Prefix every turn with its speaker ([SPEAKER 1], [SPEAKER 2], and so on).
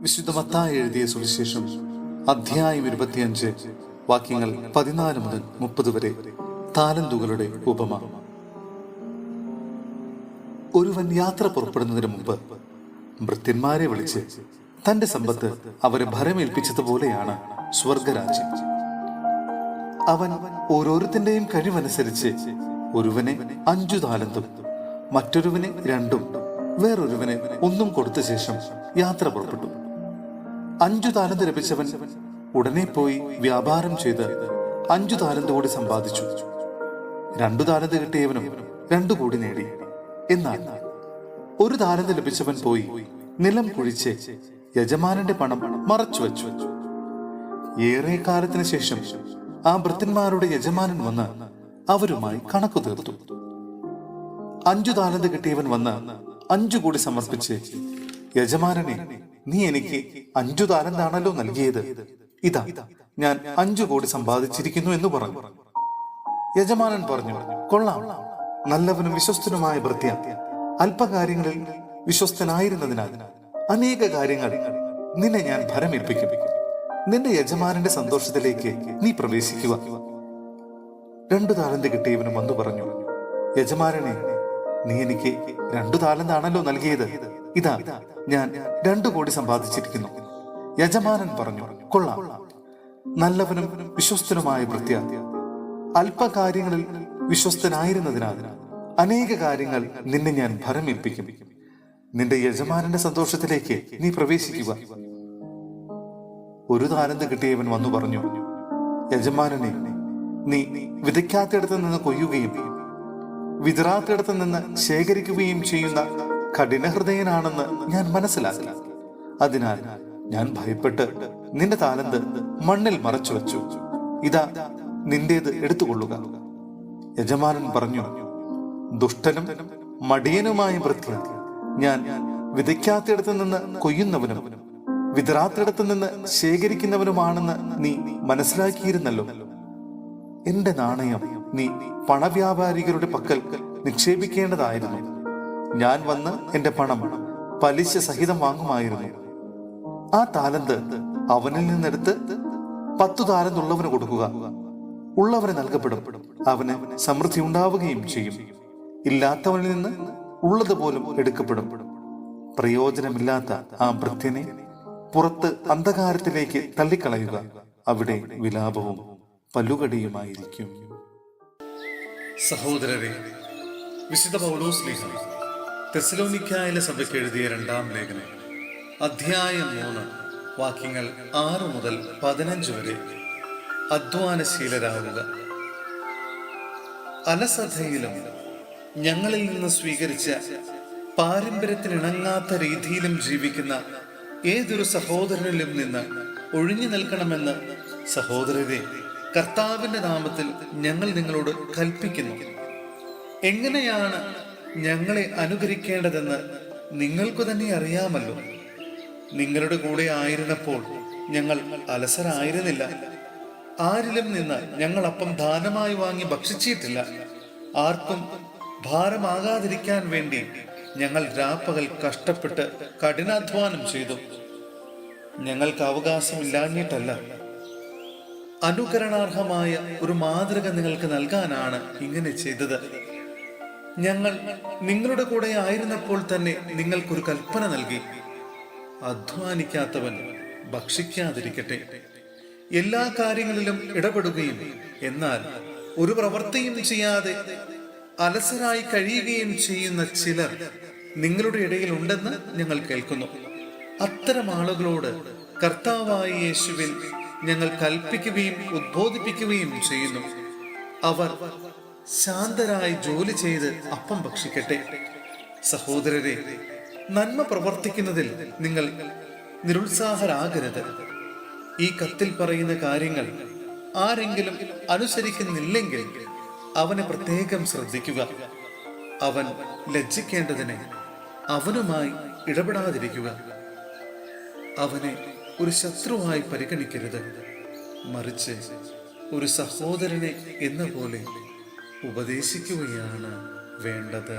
[SPEAKER 1] വിശുദ്ധ മത്തായി എഴുതിയ സുവിശേഷം അധ്യായം 25 വാക്യങ്ങൾ 14 മുതൽ 30 വരെ. താലന്തുകളുടെ ഉപമ. ഒരുവൻ യാത്ര പുറപ്പെടുന്നതിന് മുമ്പ് ഭൃത്യന്മാരെ വിളിച്ച് തന്റെ സമ്പത്ത് അവരെ ഭരമേൽപ്പിച്ചതുപോലെയാണ് സ്വർഗരാജ്യം. അവൻ ഓരോരുത്തന്റെയും കഴിവനുസരിച്ച് ഒരുവനെ 5 താലന്തും മറ്റൊരുവനെ 2 വേറൊരുവനെ 1 കൊടുത്ത ശേഷം യാത്ര പുറപ്പെട്ടു. 5 താലന്ത് ലഭിച്ചവൻ ഉടനെ പോയി വ്യാപാരം ചെയ്ത് 5 താലന്ത് കൂടി സമ്പാദിച്ചു. 2 താലന്ത് കിട്ടിയവനും 2 കൂടി നേടി. എന്നാൽ 1 താലന്ത് ലഭിച്ചവൻ പോയി നിലം കുഴിച്ച് യജമാനന്റെ പണം മറച്ചു വച്ചു. ഏറെ കാലത്തിന് ശേഷം ആ ഭൃത്യന്മാരുടെ യജമാനൻ വന്ന് അവരുമായി കണക്കു തീർത്തു. 5 താലന്ത് കിട്ടിയവൻ വന്ന് 5 കൂടി സമർപ്പിച്ച്, യജമാനനെ, നീ എനിക്ക് 5 താലന്താണല്ലോ നൽകിയത്, ഇതാ ഞാൻ 5 കോടി സമ്പാദിച്ചിരിക്കുന്നു എന്ന് പറഞ്ഞു. യജമാനൻ പറഞ്ഞു, കൊള്ളാം, നല്ലവനും വിശ്വസ്തനുമായ ഭൃത്യ, അല്പകാര്യങ്ങളിൽ വിശ്വസ്തനായിരുന്നതിനാൽ അനേക കാര്യങ്ങൾ നിന്നെ ഞാൻ ഭരമേൽപ്പിക്കും. നിന്റെ യജമാനന്റെ സന്തോഷത്തിലേക്ക് നീ പ്രവേശിക്കുക. 2 താലന്ത് കിട്ടിയവനും വന്നു പറഞ്ഞു, യജമാനനെ, നീ എനിക്ക് 2 താലന്താണല്ലോ നൽകിയത്, ഇതാ ഞാൻ 2 കോടി സമ്പാദിച്ചിരിക്കുന്നു. യജമാനൻ പറഞ്ഞു, കൊള്ളാം, നല്ലവനും വിശ്വസ്തനുമായ ഭൃത്യ, അല്പകാര്യങ്ങളിൽ വിശ്വസ്തനായിരുന്നതിനാൽ അനേക കാര്യങ്ങൾ നിന്നെ ഞാൻ ഭരമേൽപ്പിക്കും. നിന്റെ യജമാനന്റെ സന്തോഷത്തിലേക്ക് നീ പ്രവേശിക്കുക. 1 താലന്ത് കിട്ടിയവൻ വന്നു പറഞ്ഞു, യജമാനനെ, നീ വിതയ്ക്കാത്തിടത്ത് നിന്ന് കൊയ്യുകയും വിതറാത്തിടത്ത് നിന്ന് ശേഖരിക്കുകയും ചെയ്യുന്ന കഠിനഹൃദയനാണെന്ന് ഞാൻ മനസ്സിലാക്കി. അതിനാൽ ഞാൻ ഭയപ്പെട്ട് നിന്റെ താലന്ത് മണ്ണിൽ മറച്ചു വച്ചു. ഇതാ നിന്റേത് എടുത്തുകൊള്ളുക. യജമാനൻ പറഞ്ഞു, ദുഷ്ടനും മടിയനുമായ ഭൃത്യ, ഞാൻ വിതയ്ക്കാത്തിടത്ത് നിന്ന് കൊയ്യുന്നവനും വിതറാത്തിടത്ത് നിന്ന് ശേഖരിക്കുന്നവനുമാണെന്ന് നീ മനസ്സിലാക്കിയിരുന്നല്ലോ. എന്റെ നാണയം നീ പണവ്യാപാരികളുടെ പക്കൽ നിക്ഷേപിക്കേണ്ടതായിരുന്നു. ഞാൻ വന്ന് എന്റെ പണം പലിശ സഹിതം വാങ്ങുമായിരുന്നു. ആ താലന്ത് അവനിൽ നിന്നെടുത്ത് 10 താലന്ത് ഉള്ളവന് കൊടുക്കുക. ഉള്ളവന് നൽകപ്പെടും, അവന് സമൃദ്ധി ഉണ്ടാവുകയും ചെയ്യും. ഇല്ലാത്തവനിൽ നിന്ന് ഉള്ളതുപോലും എടുക്കപ്പെടും. പ്രയോജനമില്ലാത്ത ആ ഭൃത്യനെ പുറത്ത് അന്ധകാരത്തിലേക്ക് തള്ളിക്കളയുക. അവിടെ വിലാപവും പല്ലുകടിയുമായിരിക്കും. സഹോദരരെ, വിശുദ്ധ പൗലോസ്ലീഹ തെസ്സലോനിക്കായിലെ സഭയ്ക്ക് എഴുതിയ 2-ാം ലേഖനം അധ്യായം 3 വാക്യങ്ങൾ 6 മുതൽ 15 വരെ. അധ്വാനശീലരാകുക. അലസതയിലും ഞങ്ങളിൽ നിന്ന് സ്വീകരിച്ച പാരമ്പര്യത്തിനിണങ്ങാത്ത രീതിയിലും ജീവിക്കുന്ന ഏതൊരു സഹോദരനിലും നിന്ന് ഒഴിഞ്ഞു നിൽക്കണമെന്ന് സഹോദരരെ, കർത്താവിന്റെ നാമത്തിൽ ഞങ്ങൾ നിങ്ങളോട് കൽപ്പിക്കുന്നു. എങ്ങനെയാണ് ഞങ്ങളെ അനുകരിക്കേണ്ടതെന്ന് നിങ്ങൾക്ക് തന്നെ അറിയാമല്ലോ. നിങ്ങളുടെ കൂടെ ആയിരുന്നപ്പോൾ ഞങ്ങൾ അലസരായിരുന്നില്ല. ആരിലും നിന്ന് ഞങ്ങൾ അപ്പം ദാനമായി വാങ്ങി ഭക്ഷിച്ചിട്ടില്ല. ആർക്കും ഭാരമാകാതിരിക്കാൻ വേണ്ടി ഞങ്ങൾ രാപ്പകൽ കഷ്ടപ്പെട്ട് കഠിനാധ്വാനം ചെയ്തു. ഞങ്ങൾക്ക് അവകാശമില്ലാഞ്ഞിട്ടല്ല, അനുകരണാർഹമായ ഒരു മാതൃക നിങ്ങൾക്ക് നൽകാനാണ് ഇങ്ങനെ ചെയ്തത്. ഞങ്ങൾ നിങ്ങളുടെ കൂടെ ആയിരുന്നപ്പോൾ തന്നെ നിങ്ങൾക്കൊരു കൽപ്പന നൽകി, അധ്വാനിക്കാത്തവൻ ഭക്ഷിക്കാതിരിക്കട്ടെ. എല്ലാ കാര്യങ്ങളിലും ഇടപെടുകയും എന്നാൽ ഒരു പ്രവൃത്തിയും ചെയ്യാതെ അലസരായി കഴിയുകയും ചെയ്യുന്ന ചിലർ നിങ്ങളുടെ ഇടയിൽ ഉണ്ടെന്ന് ഞങ്ങൾ കേൾക്കുന്നു. അത്തരം ആളുകളോട് കർത്താവായ യേശുവിൽ ഞങ്ങൾ കൽപ്പിക്കുകയും ഉദ്ബോധിപ്പിക്കുകയും ചെയ്യുന്നു. അവർ ശാന്തരായി ജോലി ചെയ്ത് അപ്പം ഭക്ഷിക്കട്ടെ. സഹോദരരെ, നന്മ പ്രവർത്തിക്കുന്നതിൽ നിങ്ങൾ നിരുത്സാഹരാകരുത്. ഈ കത്തിൽ പറയുന്ന കാര്യങ്ങൾ ആരെങ്കിലും അനുസരിക്കുന്നില്ലെങ്കിൽ അവനെ പ്രത്യേകം ശ്രദ്ധിക്കുക. അവൻ ലജ്ജിക്കേണ്ടതിന് അവനുമായി ഇടപെടാതിരിക്കുക. അവനെ ഒരു ശത്രുവായി പരിഗണിക്കരുത്, മറിച്ച് ഒരു സഹോദരനെ എന്ന പോലെ ഉപദേശിക്കുകയാണ് വേണ്ടത്.